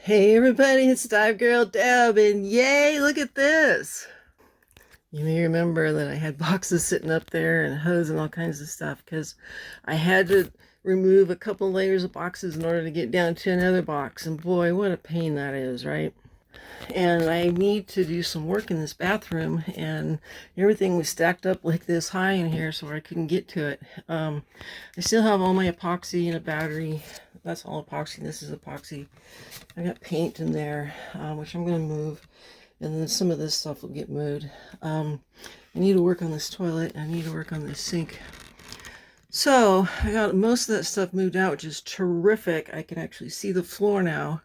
Hey everybody, it's Dive Girl Deb, and yay, look at this! You may remember that I had boxes sitting up there and hose and all kinds of stuff because I had to remove a couple layers of boxes in order to get down to another box, and boy, what a pain that is, right? And I need to do some work in this bathroom, and everything was stacked up like this high in here, so I couldn't get to it. I still have all my epoxy and a battery. That's all epoxy. This is epoxy. I got paint in there, which I'm going to move, and then some of this stuff will get moved. I need to work on this toilet. I need to work on this sink. So I got most of that stuff moved out, which is terrific. I can actually see the floor now.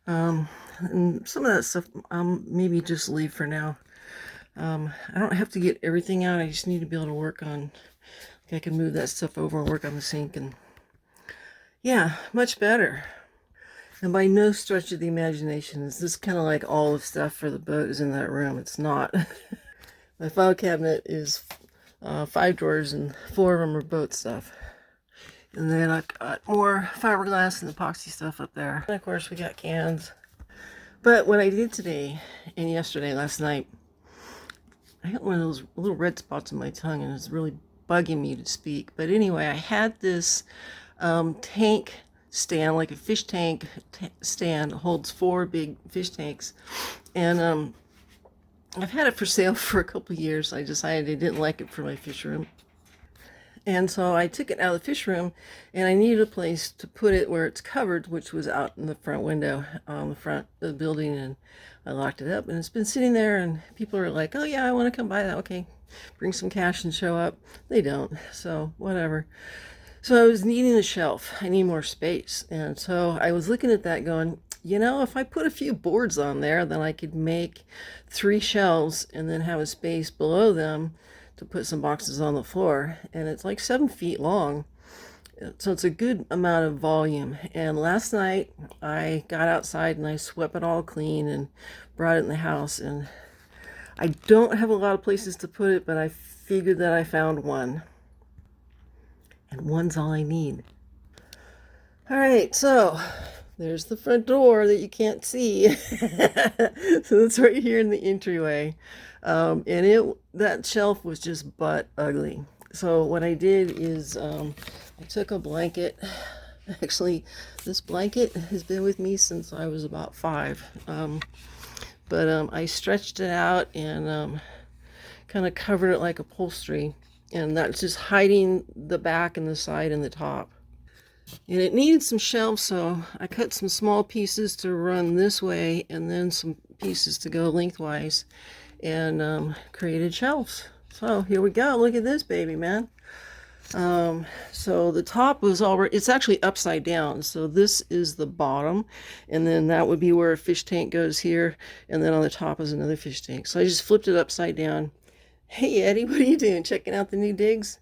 And some of that stuff maybe just leave for now. I don't have to get everything out. I just need to be able to work on, I can move that stuff over and work on the sink, and yeah, much better. And by no stretch of the imagination is this kind of like all the stuff for the boat is in that room. It's not. My file cabinet is 5 drawers, and 4 of them are boat stuff. And then I've got more fiberglass and epoxy stuff up there. And of course we got cans. But what I did today and yesterday, last night, I got one of those little red spots on my tongue, and it's really bugging me to speak. But anyway, I had this tank stand, like a fish tank stand, holds 4 big fish tanks. And I've had it for sale for a couple of years. I decided I didn't like it for my fish room. And so I took it out of the fish room, and I needed a place to put it where it's covered, which was out in the front window on the front of the building, and I locked it up, and it's been sitting there, and people are like, oh yeah, I want to come buy that. Okay, bring some cash and show up. They don't, so whatever. So I was needing a shelf. I need more space. And so I was looking at that going, you know, if I put a few boards on there, then I could make 3 shelves and then have a space below them to put some boxes on the floor. And it's like 7 feet long. So it's a good amount of volume. And last night I got outside and I swept it all clean and brought it in the house. And I don't have a lot of places to put it, but I figured that I found one. And one's all I need. All right, so there's the front door that you can't see. So it's right here in the entryway. And that shelf was just butt ugly. So what I did is I took a blanket. Actually, this blanket has been with me since I was about 5. But I stretched it out and kind of covered it like upholstery. And that's just hiding the back and the side and the top. And it needed some shelves, so I cut some small pieces to run this way and then some pieces to go lengthwise, and created shelves. So here we go. Look at this baby, man. So the top was already, it's actually upside down. So this is the bottom, and then that would be where a fish tank goes here, and then on the top is another fish tank. So I just flipped it upside down. Hey Eddie, what are you doing? Checking out the new digs?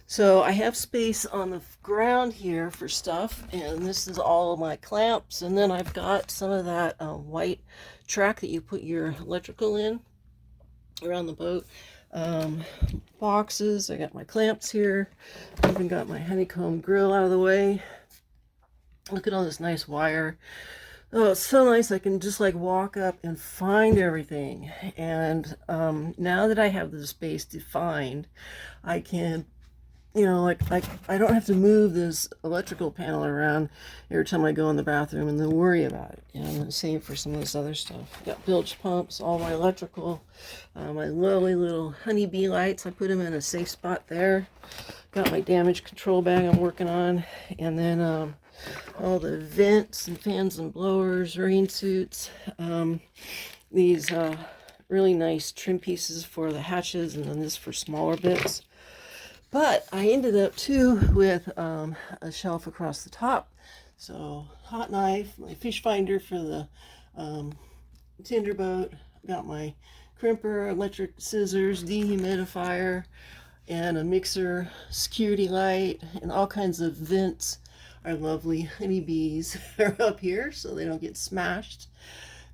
So I have space on the ground here for stuff, and this is all of my clamps, and then I've got some of that white track that you put your electrical in around the boat. Boxes, I got my clamps here. I even got my honeycomb grill out of the way. Look at all this nice wire. Oh, it's so nice. I can just like walk up and find everything. And now that I have the space defined, I can, you know, like I don't have to move this electrical panel around every time I go in the bathroom and then worry about it. You know, I'm save for some of this other stuff. Got bilge pumps, all my electrical, my lovely little honeybee lights. I put them in a safe spot there. Got my damage control bag I'm working on, and then all the vents and fans and blowers, rain suits, these really nice trim pieces for the hatches, and then this for smaller bits. But I ended up too with a shelf across the top. So hot knife, my fish finder for the tinder boat, got my crimper, electric scissors, dehumidifier, and a mixer, security light, and all kinds of vents. Our lovely honeybees are up here so they don't get smashed.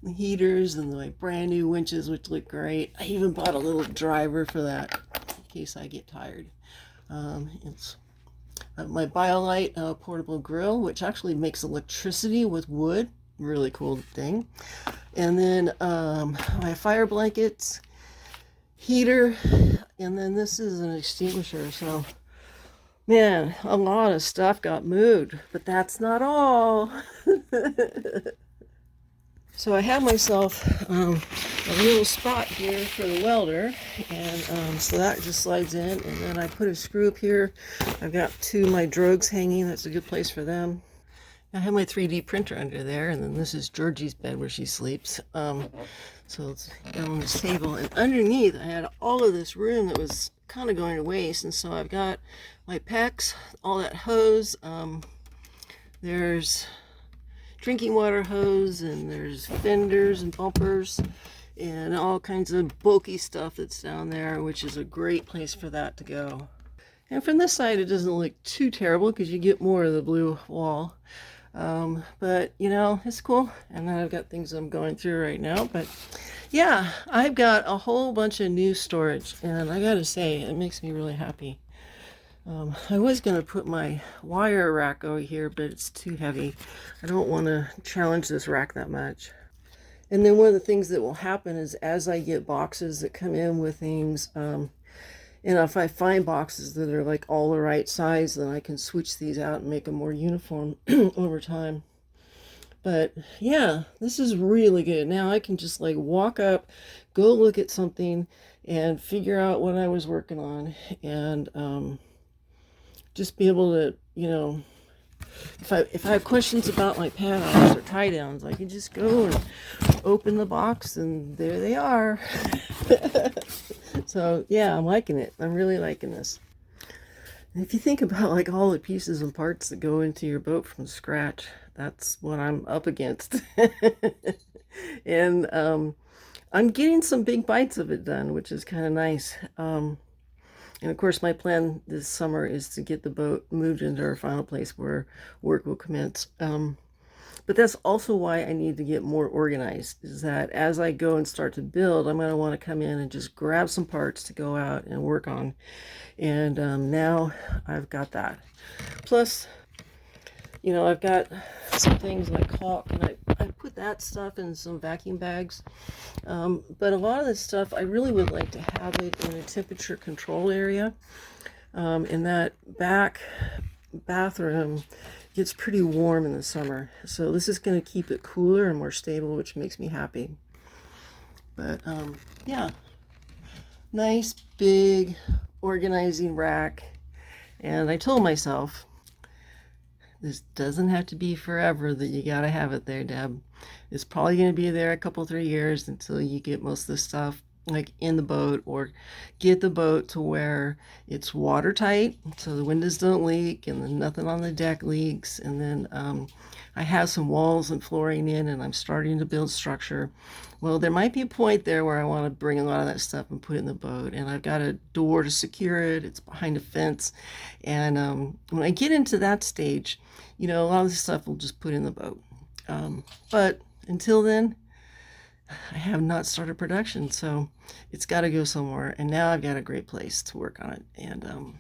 The heaters and the brand new winches, which look great. I even bought a little driver for that in case I get tired. It's my BioLite portable grill, which actually makes electricity with wood. really cool thing. And then my fire blankets, heater, and then this is an extinguisher. So man, a lot of stuff got moved, but that's not all. So I have myself a little spot here for the welder, and so that just slides in, and then I put a screw up here. I've got two of my drogues hanging. That's a good place for them. I have my 3D printer under there, and then this is Georgie's bed where she sleeps. So it's down on this table, and underneath I had all of this room that was kind of going to waste, and so I've got my PEX, all that hose. There's drinking water hose, and there's fenders and bumpers and all kinds of bulky stuff that's down there, which is a great place for that to go. And from this side it doesn't look too terrible because you get more of the blue wall, but you know, it's cool. And then I've got things I'm going through right now, but yeah, I've got a whole bunch of new storage, and I gotta say, it makes me really happy. I was going to put my wire rack over here, but it's too heavy. I don't want to challenge this rack that much. And then one of the things that will happen is as I get boxes that come in with things, and if I find boxes that are like all the right size, then I can switch these out and make them more uniform over time. But yeah, this is really good. Now I can just like walk up, go look at something, and figure out what I was working on, and just be able to, you know, if I have questions about my pad-offs or tie-downs, I can just go and open the box, and there they are. So yeah, I'm liking it. I'm really liking this. And if you think about like all the pieces and parts that go into your boat from scratch, that's what I'm up against. And I'm getting some big bites of it done, which is kind of nice. And of course, my plan this summer is to get the boat moved into our final place where work will commence. But that's also why I need to get more organized, is that as I go and start to build, I'm going to want to come in and just grab some parts to go out and work on. And now I've got that. Plus, you know, I've got some things like caulk, and I put that stuff in some vacuum bags. But a lot of this stuff, I really would like to have it in a temperature control area. And that back bathroom gets pretty warm in the summer. So this is going to keep it cooler and more stable, which makes me happy. But yeah, nice big organizing rack. And I told myself, this doesn't have to be forever that you gotta have it there, Deb. It's probably gonna be there a couple, 3 years until you get most of the stuff like in the boat, or get the boat to where it's watertight so the windows don't leak and then nothing on the deck leaks. And then I have some walls and flooring in, and I'm starting to build structure. Well, there might be a point there where I want to bring a lot of that stuff and put it in the boat, and I've got a door to secure it. It's behind a fence, and when I get into that stage, you know, a lot of the stuff will just put in the boat. But until then, I have not started production, so it's got to go somewhere. And now I've got a great place to work on it, and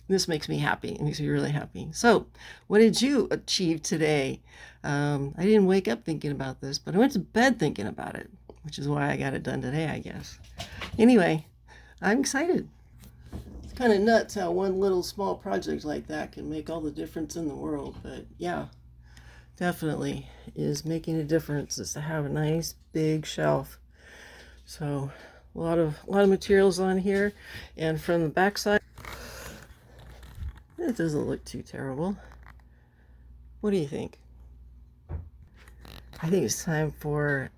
this makes me happy. It makes me really happy. So what did you achieve today? I didn't wake up thinking about this, but I went to bed thinking about it, which is why I got it done today, I guess. Anyway, I'm excited. It's kind of nuts how one little small project like that can make all the difference in the world. But yeah, definitely is making a difference, is to have a nice big shelf. So a lot of materials on here, and from the back side, it doesn't look too terrible. What do you think? I think it's time for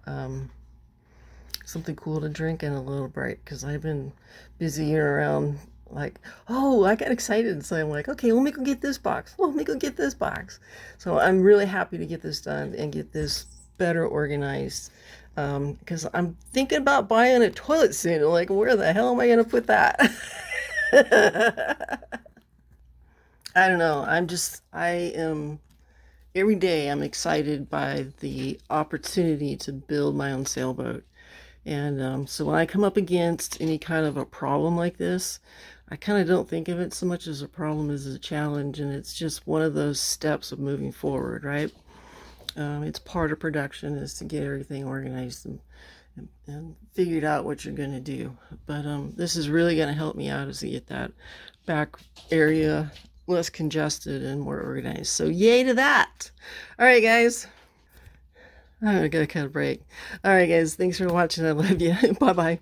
something cool to drink and a little break, because I've been busy around like, oh, I got excited, so I'm like, okay, let me go get this box. Let me go get this box. So I'm really happy to get this done and get this better organized, because I'm thinking about buying a toilet soon. Like, where the hell am I going to put that? I don't know. Every day I'm excited by the opportunity to build my own sailboat. And so when I come up against any kind of a problem like this, I kind of don't think of it so much as a problem as a challenge. And it's just one of those steps of moving forward, right? It's part of production is to get everything organized and figured out what you're going to do. But this is really going to help me out as to get that back area less congested and more organized. So yay to that. All right, guys. I'm going to cut a break. All right, guys. Thanks for watching. I love you. Bye-bye.